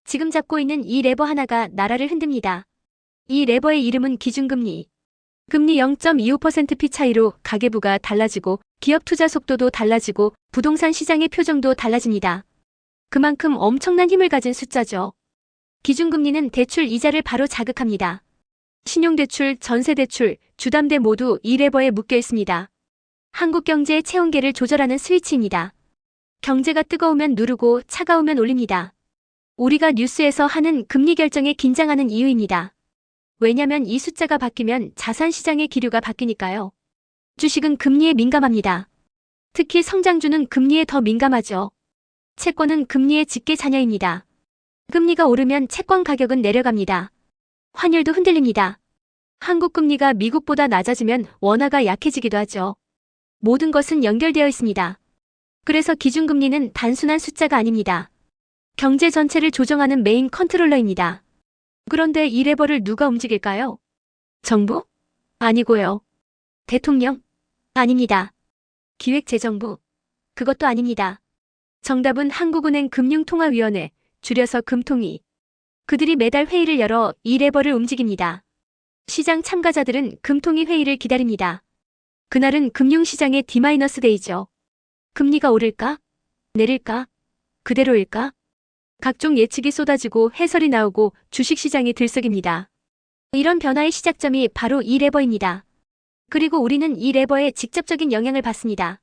지금 잡고 있는 이 레버 하나가 나라를 흔듭니다. 이 레버의 이름은 기준금리. 금리 0.25%피 차이로 가계부가 달라지고 기업 투자 속도도 달라지고 부동산 시장의 표정도 달라집니다. 그만큼 엄청난 힘을 가진 숫자죠. 기준금리는 대출 이자를 바로 자극합니다. 신용대출, 전세대출, 주담대 모두 이 레버에 묶여 있습니다. 한국 경제의 체온계를 조절하는 스위치입니다. 경제가 뜨거우면 누르고 차가우면 올립니다. 우리가 뉴스에서 하는 금리 결정에 긴장하는 이유입니다. 왜냐면 이 숫자가 바뀌면 자산시장의 기류가 바뀌니까요. 주식은 금리에 민감합니다. 특히 성장주는 금리에 더 민감하죠. 채권은 금리의 직계 자녀입니다. 금리가 오르면 채권 가격은 내려갑니다. 환율도 흔들립니다. 한국 금리가 미국보다 낮아지면 원화가 약해지기도 하죠. 모든 것은 연결되어 있습니다. 그래서 기준금리는 단순한 숫자가 아닙니다. 경제 전체를 조정하는 메인 컨트롤러입니다. 그런데 이 레버를 누가 움직일까요? 정부? 아니고요. 대통령? 아닙니다. 기획재정부? 그것도 아닙니다. 정답은 한국은행 금융통화위원회, 줄여서 금통위. 그들이 매달 회의를 열어 이 레버를 움직입니다. 시장 참가자들은 금통위 회의를 기다립니다. 그날은 금융시장의 D-데이죠. 금리가 오를까? 내릴까? 그대로일까? 각종 예측이 쏟아지고 해설이 나오고 주식시장이 들썩입니다. 이런 변화의 시작점이 바로 이 레버입니다. 그리고 우리는 이 레버에 직접적인 영향을 받습니다.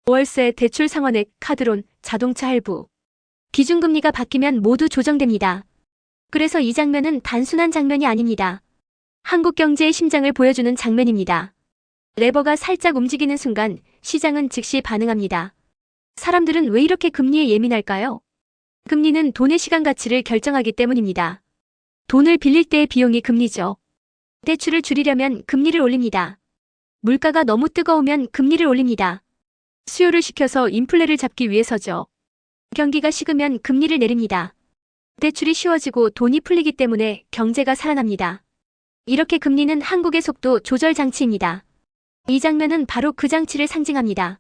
월세, 대출 상환액, 카드론, 자동차 할부. 기준금리가 바뀌면 모두 조정됩니다. 그래서 이 장면은 단순한 장면이 아닙니다. 한국 경제의 심장을 보여주는 장면입니다. 레버가 살짝 움직이는 순간 시장은 즉시 반응합니다. 사람들은 왜 이렇게 금리에 예민할까요? 금리는 돈의 시간 가치를 결정하기 때문입니다. 돈을 빌릴 때의 비용이 금리죠. 대출을 줄이려면 금리를 올립니다. 물가가 너무 뜨거우면 금리를 올립니다. 수요를 시켜서 인플레를 잡기 위해서죠. 경기가 식으면 금리를 내립니다. 대출이 쉬워지고 돈이 풀리기 때문에 경제가 살아납니다. 이렇게 금리는 한국의 속도 조절 장치입니다. 이 장면은 바로 그 장치를 상징합니다.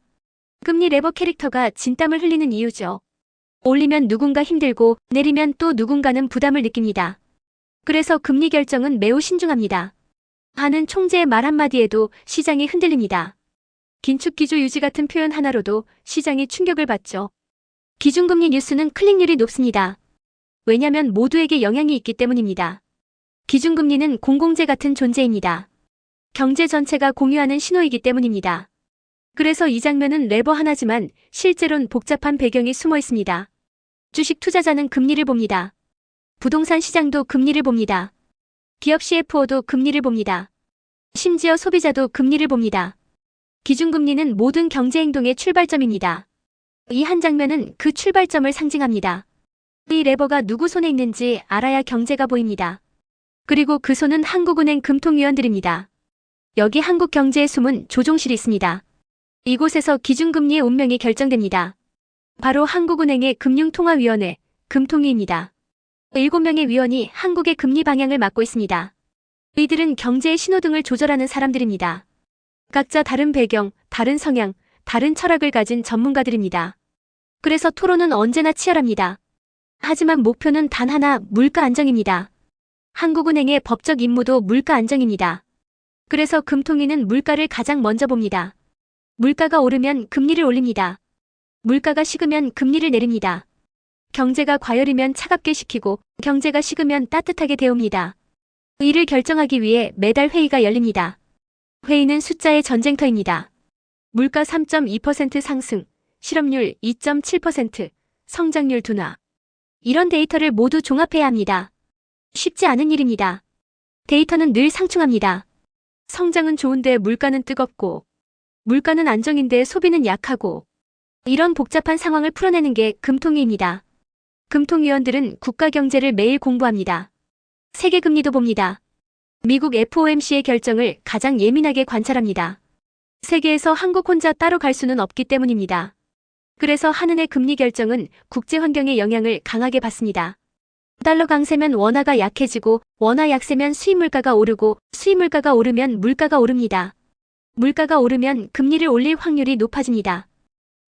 금리 레버 캐릭터가 진땀을 흘리는 이유죠. 올리면 누군가 힘들고 내리면 또 누군가는 부담을 느낍니다. 그래서 금리 결정은 매우 신중합니다. 하는 총재의 말 한마디에도 시장이 흔들립니다. 긴축기조 유지 같은 표현 하나로도 시장이 충격을 받죠. 기준금리 뉴스는 클릭률이 높습니다. 왜냐면 모두에게 영향이 있기 때문입니다. 기준금리는 공공재 같은 존재입니다. 경제 전체가 공유하는 신호이기 때문입니다. 그래서 이 장면은 레버 하나지만 실제로는 복잡한 배경이 숨어 있습니다. 주식 투자자는 금리를 봅니다. 부동산 시장도 금리를 봅니다. 기업 CFO도 금리를 봅니다. 심지어 소비자도 금리를 봅니다. 기준금리는 모든 경제행동의 출발점입니다. 이 한 장면은 그 출발점을 상징합니다. 이 레버가 누구 손에 있는지 알아야 경제가 보입니다. 그리고 그 손은 한국은행 금통위원들입니다. 여기 한국 경제의 숨은 조종실이 있습니다. 이곳에서 기준금리의 운명이 결정됩니다. 바로 한국은행의 금융통화위원회, 금통위입니다. 7명의 위원이 한국의 금리 방향을 맡고 있습니다. 이들은 경제의 신호등을 조절하는 사람들입니다. 각자 다른 배경, 다른 성향, 다른 철학을 가진 전문가들입니다. 그래서 토론은 언제나 치열합니다. 하지만 목표는 단 하나, 물가 안정입니다. 한국은행의 법적 임무도 물가 안정입니다. 그래서 금통위는 물가를 가장 먼저 봅니다. 물가가 오르면 금리를 올립니다. 물가가 식으면 금리를 내립니다. 경제가 과열이면 차갑게 식히고 경제가 식으면 따뜻하게 데웁니다. 이를 결정하기 위해 매달 회의가 열립니다. 회의는 숫자의 전쟁터입니다. 물가 3.2% 상승, 실업률 2.7%, 성장률 둔화. 이런 데이터를 모두 종합해야 합니다. 쉽지 않은 일입니다. 데이터는 늘 상충합니다. 성장은 좋은데 물가는 뜨겁고, 물가는 안정인데 소비는 약하고, 이런 복잡한 상황을 풀어내는 게 금통위입니다. 금통위원들은 국가 경제를 매일 공부합니다. 세계 금리도 봅니다. 미국 FOMC의 결정을 가장 예민하게 관찰합니다. 세계에서 한국 혼자 따로 갈 수는 없기 때문입니다. 그래서 한은의 금리 결정은 국제 환경의 영향을 강하게 받습니다. 달러 강세면 원화가 약해지고 원화 약세면 수입 물가가 오르고 수입 물가가 오르면 물가가 오릅니다. 물가가 오르면 금리를 올릴 확률이 높아집니다.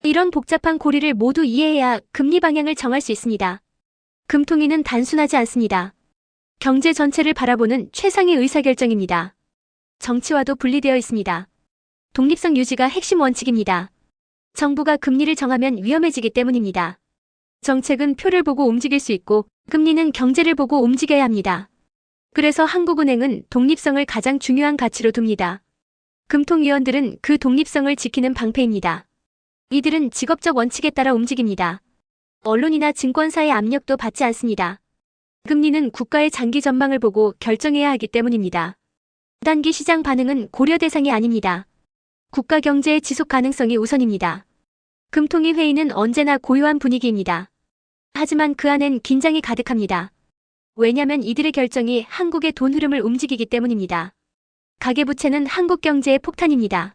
이런 복잡한 고리를 모두 이해해야 금리 방향을 정할 수 있습니다. 금통위는 단순하지 않습니다. 경제 전체를 바라보는 최상의 의사결정입니다. 정치와도 분리되어 있습니다. 독립성 유지가 핵심 원칙입니다. 정부가 금리를 정하면 위험해지기 때문입니다. 정책은 표를 보고 움직일 수 있고 금리는 경제를 보고 움직여야 합니다. 그래서 한국은행은 독립성을 가장 중요한 가치로 둡니다. 금통위원들은 그 독립성을 지키는 방패입니다. 이들은 직업적 원칙에 따라 움직입니다. 언론이나 증권사의 압력도 받지 않습니다. 금리는 국가의 장기 전망을 보고 결정해야 하기 때문입니다. 단기 시장 반응은 고려 대상이 아닙니다. 국가 경제의 지속 가능성이 우선입니다. 금통위 회의는 언제나 고요한 분위기입니다. 하지만 그 안엔 긴장이 가득합니다. 왜냐하면 이들의 결정이 한국의 돈 흐름을 움직이기 때문입니다. 가계부채는 한국 경제의 폭탄입니다.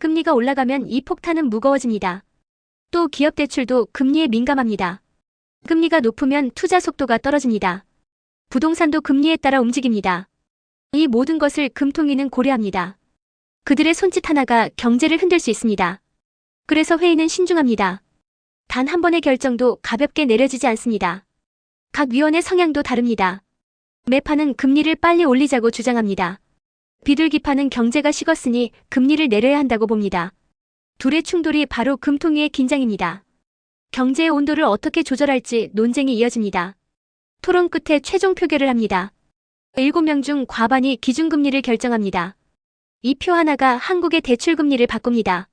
금리가 올라가면 이 폭탄은 무거워집니다. 또 기업 대출도 금리에 민감합니다. 금리가 높으면 투자 속도가 떨어집니다. 부동산도 금리에 따라 움직입니다. 이 모든 것을 금통위는 고려합니다. 그들의 손짓 하나가 경제를 흔들 수 있습니다. 그래서 회의는 신중합니다. 단 한 번의 결정도 가볍게 내려지지 않습니다. 각 위원의 성향도 다릅니다. 매파는 금리를 빨리 올리자고 주장합니다. 비둘기파는 경제가 식었으니 금리를 내려야 한다고 봅니다. 둘의 충돌이 바로 금통위의 긴장입니다. 경제의 온도를 어떻게 조절할지 논쟁이 이어집니다. 토론 끝에 최종 표결을 합니다. 7명 중 과반이 기준금리를 결정합니다. 이 표 하나가 한국의 대출금리를 바꿉니다.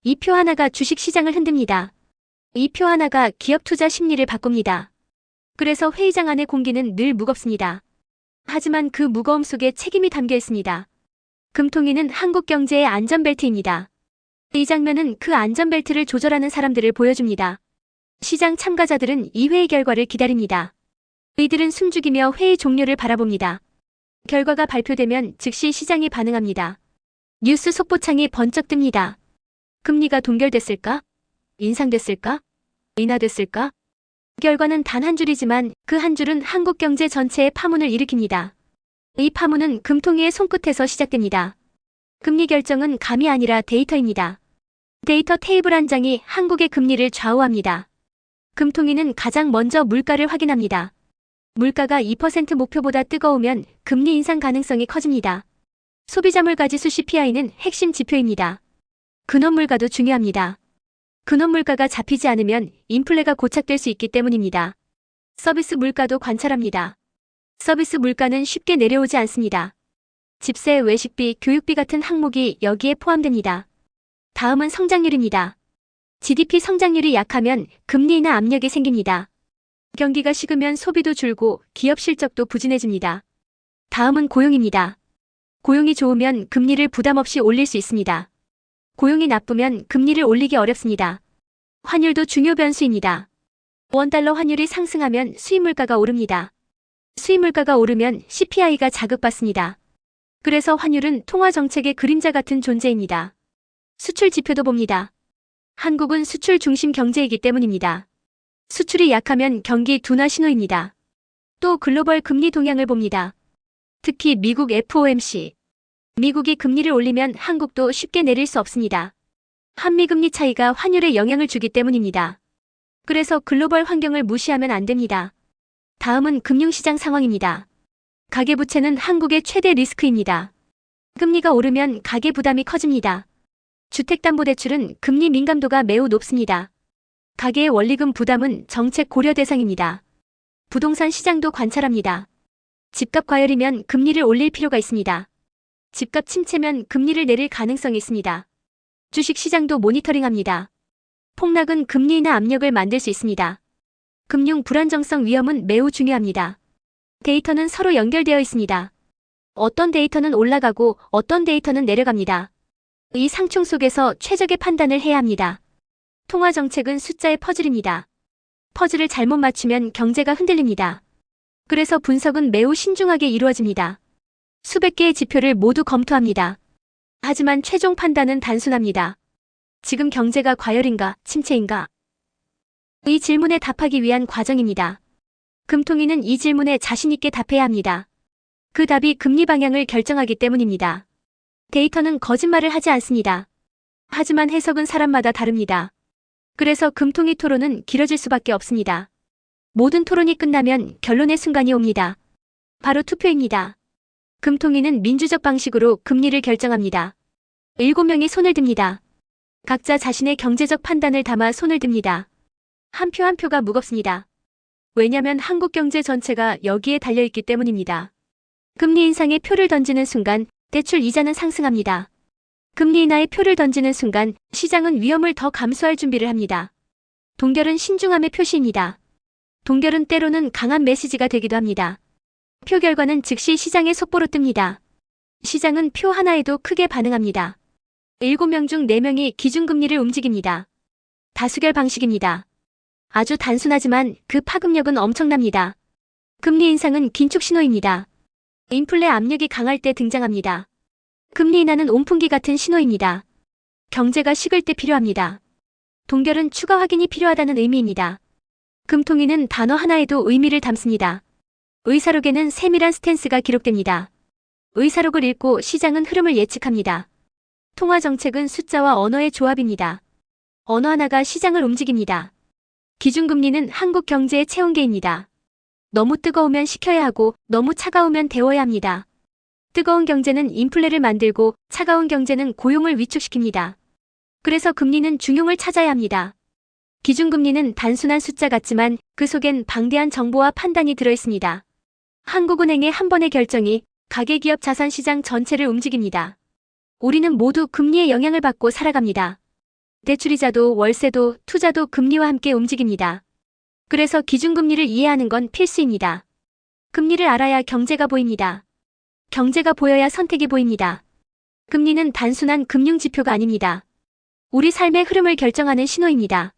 이 표 하나가 주식시장을 흔듭니다. 이 표 하나가 기업 투자 심리를 바꿉니다. 그래서 회의장 안의 공기는 늘 무겁습니다. 하지만 그 무거움 속에 책임이 담겨 있습니다. 금통위는 한국 경제의 안전벨트입니다. 이 장면은 그 안전벨트를 조절하는 사람들을 보여줍니다. 시장 참가자들은 이 회의 결과를 기다립니다. 이들은 숨죽이며 회의 종료를 바라봅니다. 결과가 발표되면 즉시 시장이 반응합니다. 뉴스 속보창이 번쩍 뜹니다. 금리가 동결됐을까? 인상됐을까? 인하됐을까? 결과는 단 한 줄이지만 그 한 줄은 한국 경제 전체의 파문을 일으킵니다. 이 파문은 금통위의 손끝에서 시작됩니다. 금리 결정은 감이 아니라 데이터입니다. 데이터 테이블 한 장이 한국의 금리를 좌우합니다. 금통위는 가장 먼저 물가를 확인합니다. 물가가 2% 목표보다 뜨거우면 금리 인상 가능성이 커집니다. 소비자물 가지수 CPI는 핵심 지표입니다. 근원물가도 중요합니다. 근원물가가 잡히지 않으면 인플레가 고착될 수 있기 때문입니다. 서비스 물가도 관찰합니다. 서비스 물가는 쉽게 내려오지 않습니다. 집세, 외식비, 교육비 같은 항목이 여기에 포함됩니다. 다음은 성장률입니다. GDP 성장률이 약하면 금리 인하 압력이 생깁니다. 경기가 식으면 소비도 줄고 기업 실적도 부진해집니다. 다음은 고용입니다. 고용이 좋으면 금리를 부담 없이 올릴 수 있습니다. 고용이 나쁘면 금리를 올리기 어렵습니다. 환율도 중요 변수입니다. 원달러 환율이 상승하면 수입물가가 오릅니다. 수입물가가 오르면 CPI가 자극받습니다. 그래서 환율은 통화정책의 그림자 같은 존재입니다. 수출 지표도 봅니다. 한국은 수출 중심 경제이기 때문입니다. 수출이 약하면 경기 둔화 신호입니다. 또 글로벌 금리 동향을 봅니다. 특히 미국 FOMC. 미국이 금리를 올리면 한국도 쉽게 내릴 수 없습니다. 한미 금리 차이가 환율에 영향을 주기 때문입니다. 그래서 글로벌 환경을 무시하면 안 됩니다. 다음은 금융시장 상황입니다. 가계부채는 한국의 최대 리스크입니다. 금리가 오르면 가계 부담이 커집니다. 주택담보대출은 금리 민감도가 매우 높습니다. 가계의 원리금 부담은 정책 고려 대상입니다. 부동산 시장도 관찰합니다. 집값 과열이면 금리를 올릴 필요가 있습니다. 집값 침체면 금리를 내릴 가능성이 있습니다. 주식시장도 모니터링합니다. 폭락은 금리 인하 압력을 만들 수 있습니다. 금융 불안정성 위험은 매우 중요합니다. 데이터는 서로 연결되어 있습니다. 어떤 데이터는 올라가고 어떤 데이터는 내려갑니다. 이 상충 속에서 최적의 판단을 해야 합니다. 통화정책은 숫자의 퍼즐입니다. 퍼즐을 잘못 맞추면 경제가 흔들립니다. 그래서 분석은 매우 신중하게 이루어집니다. 수백 개의 지표를 모두 검토합니다. 하지만 최종 판단은 단순합니다. 지금 경제가 과열인가, 침체인가? 이 질문에 답하기 위한 과정입니다. 금통위는 이 질문에 자신있게 답해야 합니다. 그 답이 금리 방향을 결정하기 때문입니다. 데이터는 거짓말을 하지 않습니다. 하지만 해석은 사람마다 다릅니다. 그래서 금통위 토론은 길어질 수밖에 없습니다. 모든 토론이 끝나면 결론의 순간이 옵니다. 바로 투표입니다. 금통위는 민주적 방식으로 금리를 결정합니다. 7명이 손을 듭니다. 각자 자신의 경제적 판단을 담아 손을 듭니다. 한 표 한 표가 무겁습니다. 왜냐면 한국 경제 전체가 여기에 달려있기 때문입니다. 금리 인상에 표를 던지는 순간 대출 이자는 상승합니다. 금리 인하에 표를 던지는 순간 시장은 위험을 더 감수할 준비를 합니다. 동결은 신중함의 표시입니다. 동결은 때로는 강한 메시지가 되기도 합니다. 표 결과는 즉시 시장의 속보로 뜹니다. 시장은 표 하나에도 크게 반응합니다. 7명 중 4명이 기준금리를 움직입니다. 다수결 방식입니다. 아주 단순하지만 그 파급력은 엄청납니다. 금리 인상은 긴축 신호입니다. 인플레 압력이 강할 때 등장합니다. 금리 인하는 온풍기 같은 신호입니다. 경제가 식을 때 필요합니다. 동결은 추가 확인이 필요하다는 의미입니다. 금통위는 단어 하나에도 의미를 담습니다. 의사록에는 세밀한 스탠스가 기록됩니다. 의사록을 읽고 시장은 흐름을 예측합니다. 통화정책은 숫자와 언어의 조합입니다. 언어 하나가 시장을 움직입니다. 기준금리는 한국 경제의 체온계입니다. 너무 뜨거우면 식혀야 하고 너무 차가우면 데워야 합니다. 뜨거운 경제는 인플레를 만들고 차가운 경제는 고용을 위축시킵니다. 그래서 금리는 중용을 찾아야 합니다. 기준금리는 단순한 숫자 같지만 그 속엔 방대한 정보와 판단이 들어있습니다. 한국은행의 한 번의 결정이 가계기업 자산시장 전체를 움직입니다. 우리는 모두 금리의 영향을 받고 살아갑니다. 대출이자도 월세도 투자도 금리와 함께 움직입니다. 그래서 기준금리를 이해하는 건 필수입니다. 금리를 알아야 경제가 보입니다. 경제가 보여야 선택이 보입니다. 금리는 단순한 금융지표가 아닙니다. 우리 삶의 흐름을 결정하는 신호입니다.